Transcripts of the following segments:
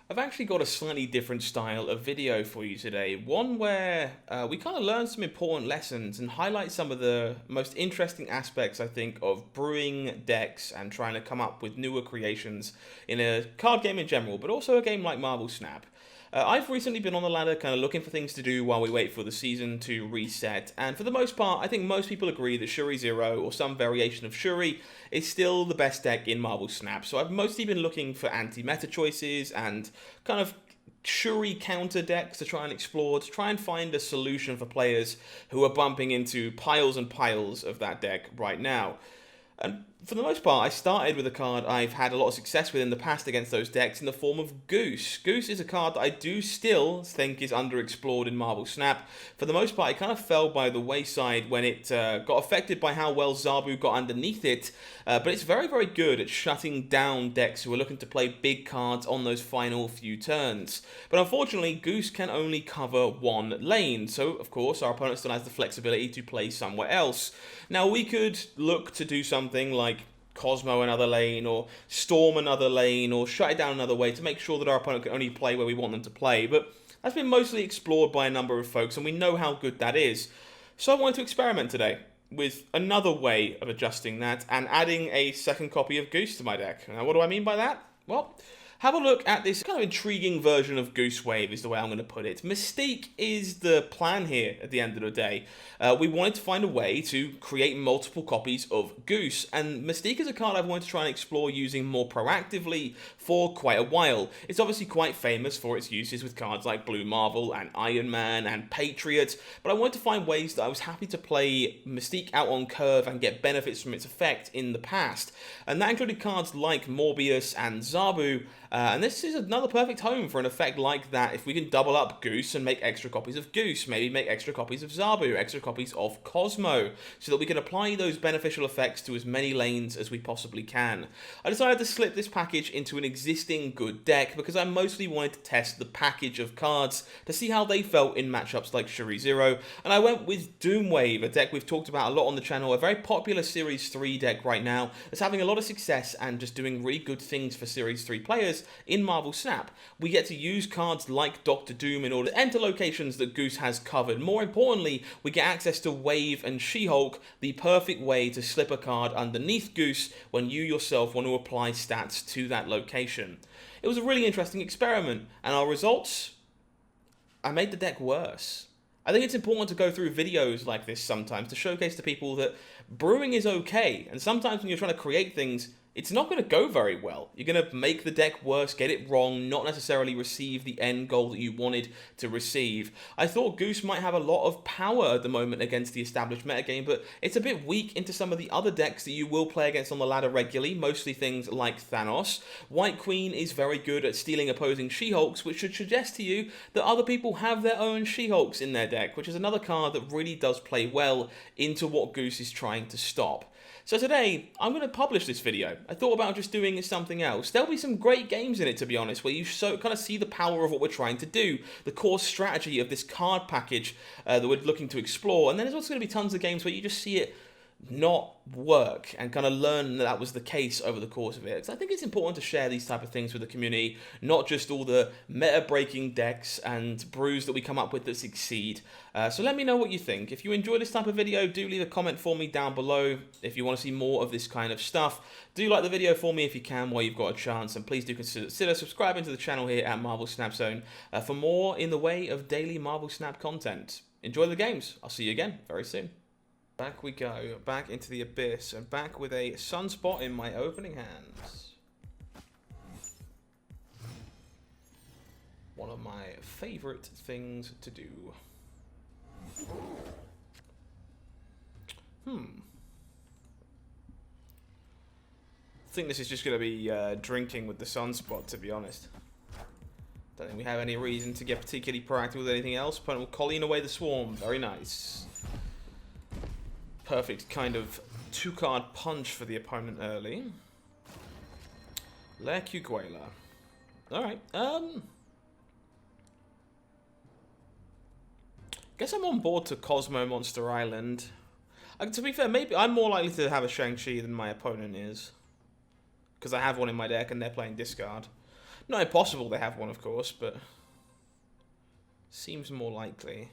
I've actually got a slightly different style of video for you today. One where we kind of learn some important lessons and highlight some of the most interesting aspects, I think, of brewing decks and trying to come up with newer creations in a card game in general, but also a game like Marvel Snap. I've recently been on the ladder kind of looking for things to do while we wait for the season to reset, and for the most part, I think most people agree that Shuri Zero, or some variation of Shuri, is still the best deck in Marvel Snap. So I've mostly been looking for anti-meta choices and kind of Shuri counter decks to try and explore, to try and find a solution for players who are bumping into piles and piles of that deck right now. And for the most part, I started with a card I've had a lot of success with in the past against those decks in the form of Goose. Goose is a card that I do still think is underexplored in Marvel Snap. For the most part, it kind of fell by the wayside when it got affected by how well Zabu got underneath it, but it's very, very good at shutting down decks who are looking to play big cards on those final few turns. But unfortunately, Goose can only cover one lane, so of course our opponent still has the flexibility to play somewhere else. Now we could look to do something like Cosmo another lane, or Storm another lane, or shut it down another way to make sure that our opponent can only play where we want them to play, but that's been mostly explored by a number of folks, and we know how good that is. So I wanted to experiment today with another way of adjusting that, and adding a second copy of Goose to my deck. Now what do I mean by that? Well, have a look at this kind of intriguing version of GooseWave is the way I'm going to put it. Mystique is the plan here at the end of the day. We wanted to find a way to create multiple copies of Goose, and Mystique is a card I've wanted to try and explore using more proactively for quite a while. It's obviously quite famous for its uses with cards like Blue Marvel and Iron Man and Patriot, but I wanted to find ways that I was happy to play Mystique out on curve and get benefits from its effect in the past. And that included cards like Morbius and Zabu, and this is another perfect home for an effect like that if we can double up Goose and make extra copies of Goose, maybe make extra copies of Zabu, extra copies of Cosmo, so that we can apply those beneficial effects to as many lanes as we possibly can. I decided to slip this package into an existing good deck because I mostly wanted to test the package of cards to see how they felt in matchups like Shuri Zero, and I went with GooseWave, a deck we've talked about a lot on the channel, a very popular Series 3 deck right now that's having a lot of success and just doing really good things for Series 3 players in Marvel Snap. We get to use cards like Doctor Doom in order to enter locations that Goose has covered. More importantly, we get access to Wave and She-Hulk, the perfect way to slip a card underneath Goose when you yourself want to apply stats to that location. It was a really interesting experiment, and our results? I made the deck worse. I think it's important to go through videos like this sometimes to showcase to people that brewing is okay, and sometimes when you're trying to create things, it's not going to go very well. You're going to make the deck worse, get it wrong, not necessarily receive the end goal that you wanted to receive. I thought Goose might have a lot of power at the moment against the established metagame, but it's a bit weak into some of the other decks that you will play against on the ladder regularly, mostly things like Thanos. White Queen is very good at stealing opposing She-Hulks, which should suggest to you that other people have their own She-Hulks in their deck, which is another card that really does play well into what Goose is trying to stop. So today, I'm going to publish this video. I thought about just doing something else. There'll be some great games in it, to be honest, where you kind of see the power of what we're trying to do, the core strategy of this card package that we're looking to explore. And then there's also going to be tons of games where you just see it not work and kind of learn that was the case over the course of it. Because I think it's important to share these type of things with the community, not just all the meta-breaking decks and brews that we come up with that succeed. So let me know what you think. If you enjoy this type of video, do leave a comment for me down below. If you want to see more of this kind of stuff, do like the video for me if you can while you've got a chance, and please do consider subscribing to the channel here at Marvel Snap Zone for more in the way of daily Marvel Snap content. Enjoy the games. I'll see you again very soon. Back we go, back into the abyss, and back with a Sunspot in my opening hands. One of my favorite things to do. I think this is just going to be drinking with the Sunspot, to be honest. Don't think we have any reason to get particularly proactive with anything else. Opponent will Colleen away the Swarm. Very nice. Perfect kind of two-card punch for the opponent early. Lair Cuquela. Alright, guess I'm on board to Cosmo Monster Island. To be fair, maybe I'm more likely to have a Shang-Chi than my opponent is, because I have one in my deck and they're playing discard. Not impossible they have one, of course, but seems more likely.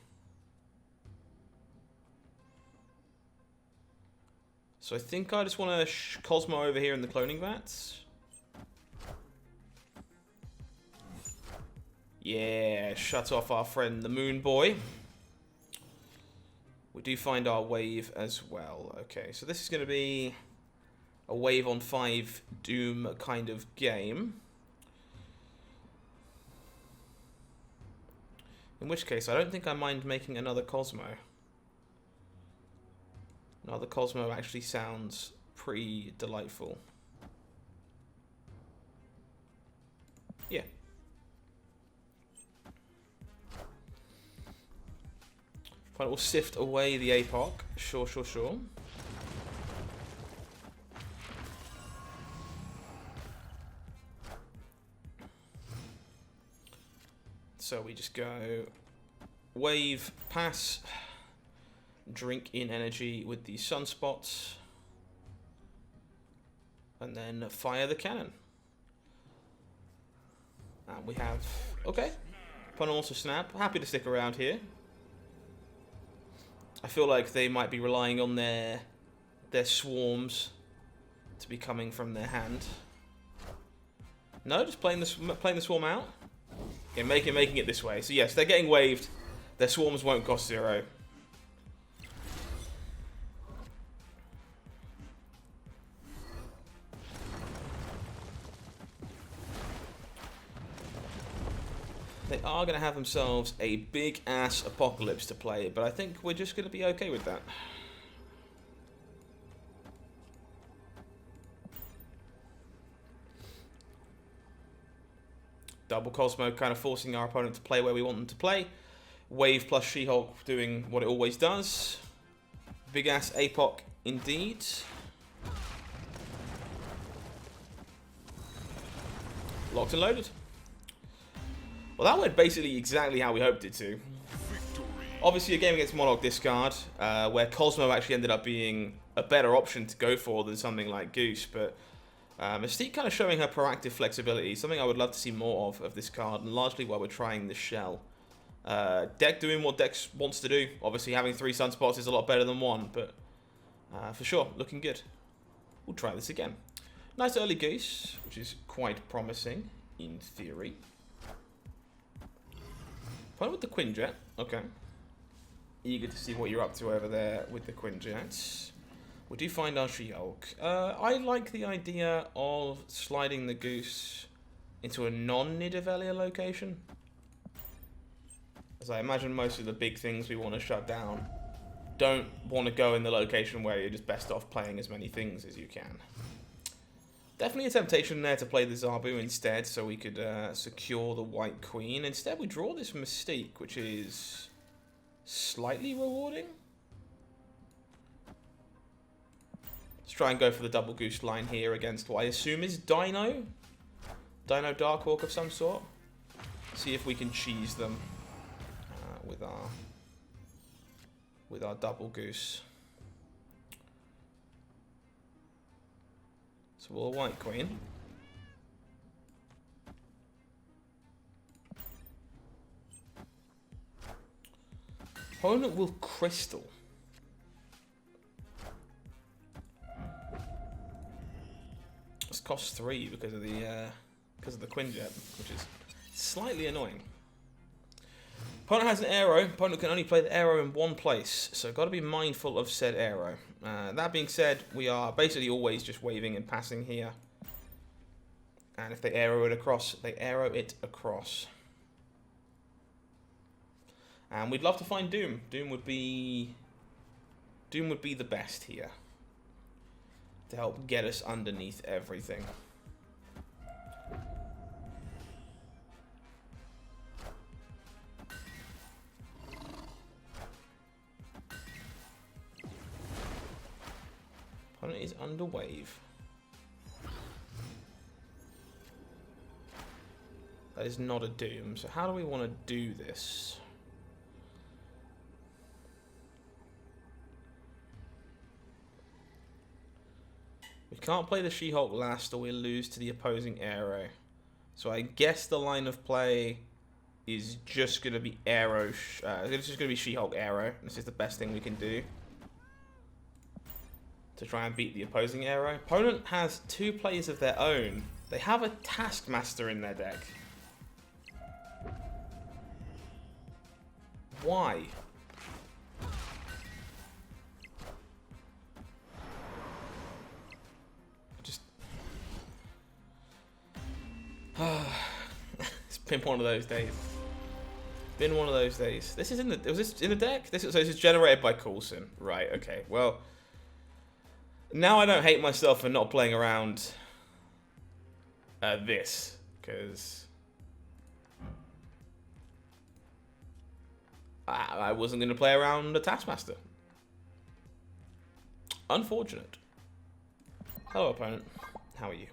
So I think I just want to Cosmo over here in the cloning vats. Yeah, shut off our friend the Moon Boy. We do find our wave as well. Okay, so this is going to be a wave on 5 Doom kind of game. In which case, I don't think I mind making another Cosmo. Another Cosmo actually sounds pretty delightful. Yeah. Fine, we'll sift away the APOC. Sure, sure, sure. So we just go wave, pass, drink in energy with the sunspots, and then fire the cannon. And we have, okay, opponent also snap. Happy to stick around here. I feel like they might be relying on their swarms to be coming from their hand. No, just playing the swarm out. Yeah, making it this way. So yes, they're getting waved. Their swarms won't cost 0. They are going to have themselves a big-ass apocalypse to play, but I think we're just going to be okay with that. Double Cosmo kind of forcing our opponent to play where we want them to play. Wave plus She-Hulk doing what it always does. Big-ass APOC indeed. Locked and loaded. Well, that went basically exactly how we hoped it to. Obviously, a game against Monarch discard, where Cosmo actually ended up being a better option to go for than something like Goose, but Mystique kind of showing her proactive flexibility, something I would love to see more of this card, and largely while we're trying the shell. Deck doing what Dex wants to do. Obviously, having 3 sunspots is a lot better than 1, but for sure, looking good. We'll try this again. Nice early Goose, which is quite promising, in theory. Fine with the Quinjet, okay. Eager to see what you're up to over there with the Quinjets. We do find our She-Hulk. I like the idea of sliding the Goose into a non-Nidavellir location. As I imagine most of the big things we want to shut down don't want to go in the location where you're just best off playing as many things as you can. Definitely a temptation there to play the Zabu instead, so we could secure the White Queen. Instead, we draw this Mystique, which is slightly rewarding. Let's try and go for the double Goose line here against what I assume is Dino Darkhawk of some sort. See if we can cheese them with our double Goose. So we'll White Queen. Opponent will Crystal. This costs 3 because of the Quinjet, which is slightly annoying. Opponent has an arrow. Opponent can only play the arrow in 1 place, so got to be mindful of said arrow. That being said, we are basically always just waving and passing here. And if they arrow it across, they arrow it across. And we'd love to find Doom. Doom would be the best here to help get us underneath everything. Opponent is under wave. That is not a Doom. So how do we want to do this? We can't play the She-Hulk last or we'll lose to the opposing arrow. So I guess the line of play is just going to be Arrow. It's just going to be She-Hulk Arrow. This is the best thing we can do to try and beat the opposing Arrow. Opponent has 2 players of their own. They have a Taskmaster in their deck. Why? Just... It's been one of those days. Been one of those days. This is in the... Was this in the deck? So this is generated by Coulson. Right, okay. Well, now I don't hate myself for not playing around this. Because I wasn't going to play around the Taskmaster. Unfortunate. Hello, opponent. How are you?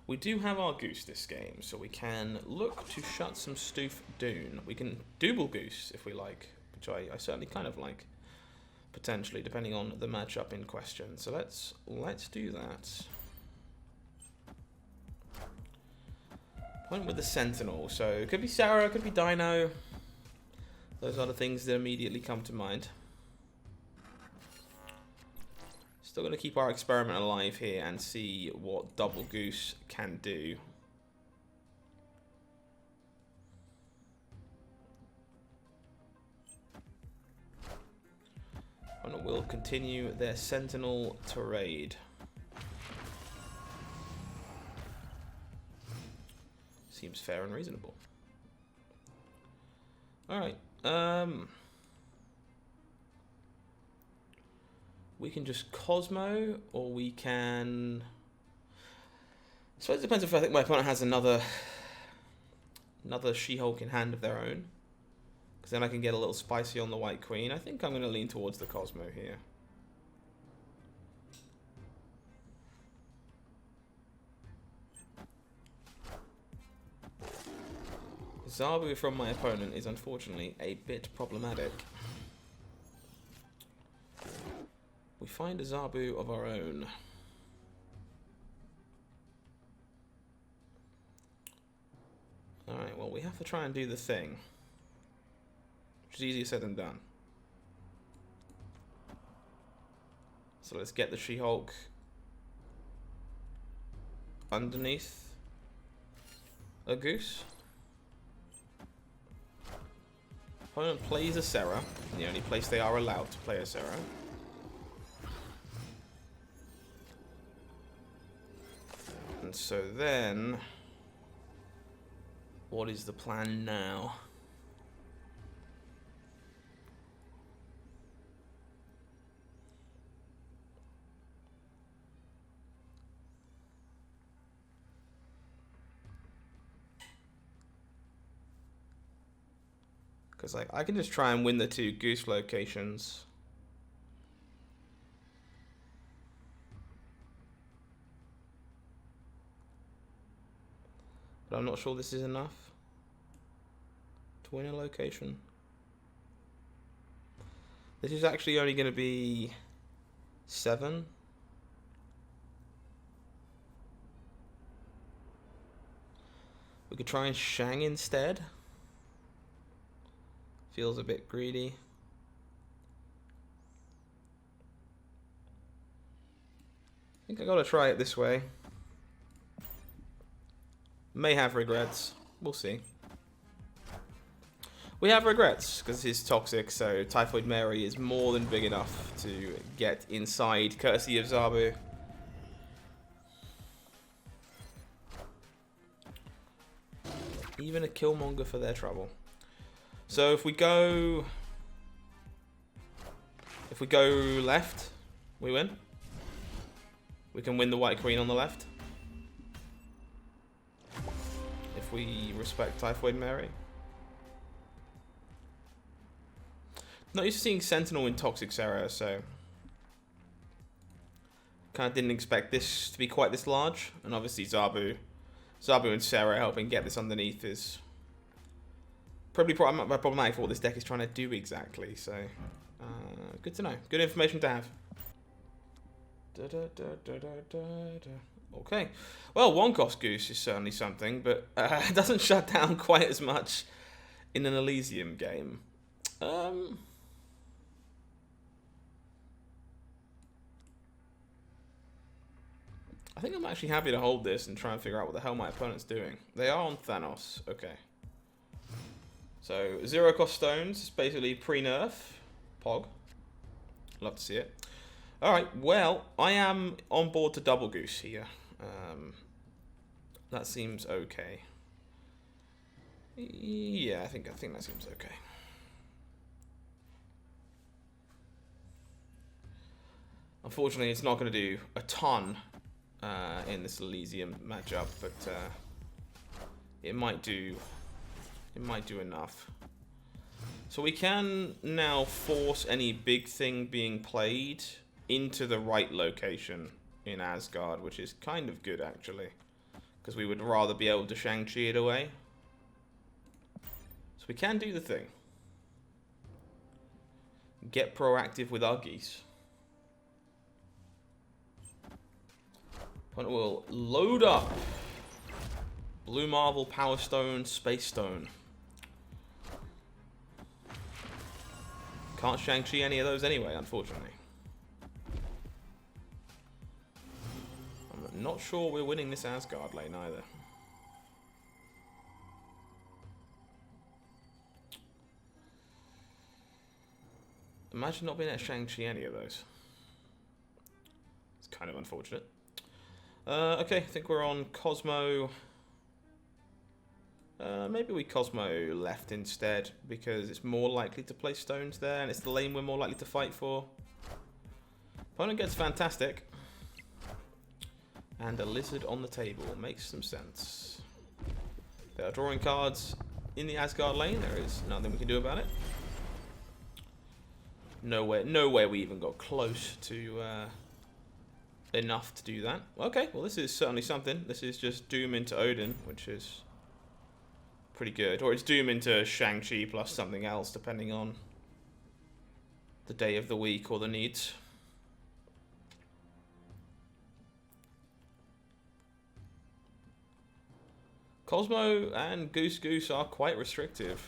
We do have our Goose this game, so we can look to shut some stuff down. We can double Goose if we like, which I certainly kind of like, potentially, depending on the matchup in question. So let's do that. Point with the Sentinel, so it could be Sarah, it could be Dino. Those are the things that immediately come to mind. Still going to keep our experiment alive here and see what double Goose can do. And we'll continue their Sentinel to raid. Seems fair and reasonable. Alright, we can just Cosmo, or we can... I suppose it depends if I think my opponent has another She-Hulk in hand of their own. Because then I can get a little spicy on the White Queen. I think I'm going to lean towards the Cosmo here. Zabu from my opponent is unfortunately a bit problematic. We find a Zabu of our own. Alright, well, we have to try and do the thing. Which is easier said than done. So let's get the She-Hulk underneath a Goose. Opponent plays a Sarah, the only place they are allowed to play a Sarah. And so then, what is the plan now? Because like I can just try and win the 2 Goose locations. But I'm not sure this is enough to win a location. This is actually only going to be 7. We could try and Shang instead. Feels a bit greedy. I think I gotta try it this way. May have regrets. We'll see. We have regrets, because this is toxic, so Typhoid Mary is more than big enough to get inside, courtesy of Zabu. Even a Killmonger for their trouble. So if we go left, we win. We can win the White Queen on the left. If we respect Typhoid Mary. Not used to seeing Sentinel in Toxic Sarah, so kind of didn't expect this to be quite this large. And obviously Zabu and Sarah helping get this underneath is probably problematic for what this deck is trying to do exactly. So good to know. Good information to have. Okay. Well, one cost Goose is certainly something, but it doesn't shut down quite as much in an Elysium game. I think I'm actually happy to hold this and try and figure out what the hell my opponent's doing. They are on Thanos. Okay. So, 0 cost stones is basically pre-nerf. Pog. Love to see it. Alright, well, I am on board to double Goose here. That seems okay. Yeah, I think that seems okay. Unfortunately, it's not going to do a ton in this Elysium matchup, but it might do enough. So we can now force any big thing being played into the right location in Asgard, which is kind of good actually, because we would rather be able to Shang-Chi it away. So we can do the thing. Get proactive with our geese. Opponent will load up Blue Marvel, Power Stone, Space Stone. Can't Shang-Chi any of those anyway, unfortunately. I'm not sure we're winning this Asgard lane either. Imagine not being able to Shang-Chi any of those. It's kind of unfortunate. Okay, I think we're on Cosmo. Maybe we Cosmo left instead, because it's more likely to play stones there, and it's the lane we're more likely to fight for. Opponent gets Fantastic. And a Lizard on the table. Makes some sense. They are drawing cards in the Asgard lane. There is nothing we can do about it. Nowhere we even got close to enough to do that. Okay, well this is certainly something. This is just Doom into Odin, which is pretty good. Or it's Doom into Shang-Chi plus something else, depending on the day of the week or the needs. Cosmo and Goose are quite restrictive.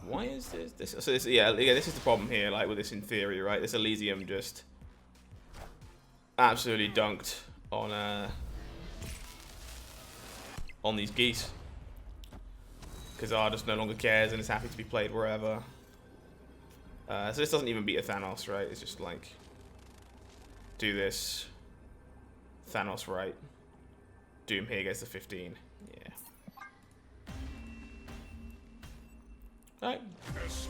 Why is this? So this, yeah, this is the problem here. Like with this, in theory, right? This Elysium just absolutely dunked on these geese. Kazar just no longer cares and is happy to be played wherever. So this doesn't even beat a Thanos, right? It's just like do this, Thanos right. Doom here gets the 15. Yeah. Alright. It's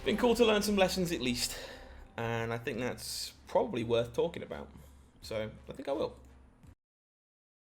been cool to learn some lessons at least. And I think that's probably worth talking about. So I think I will.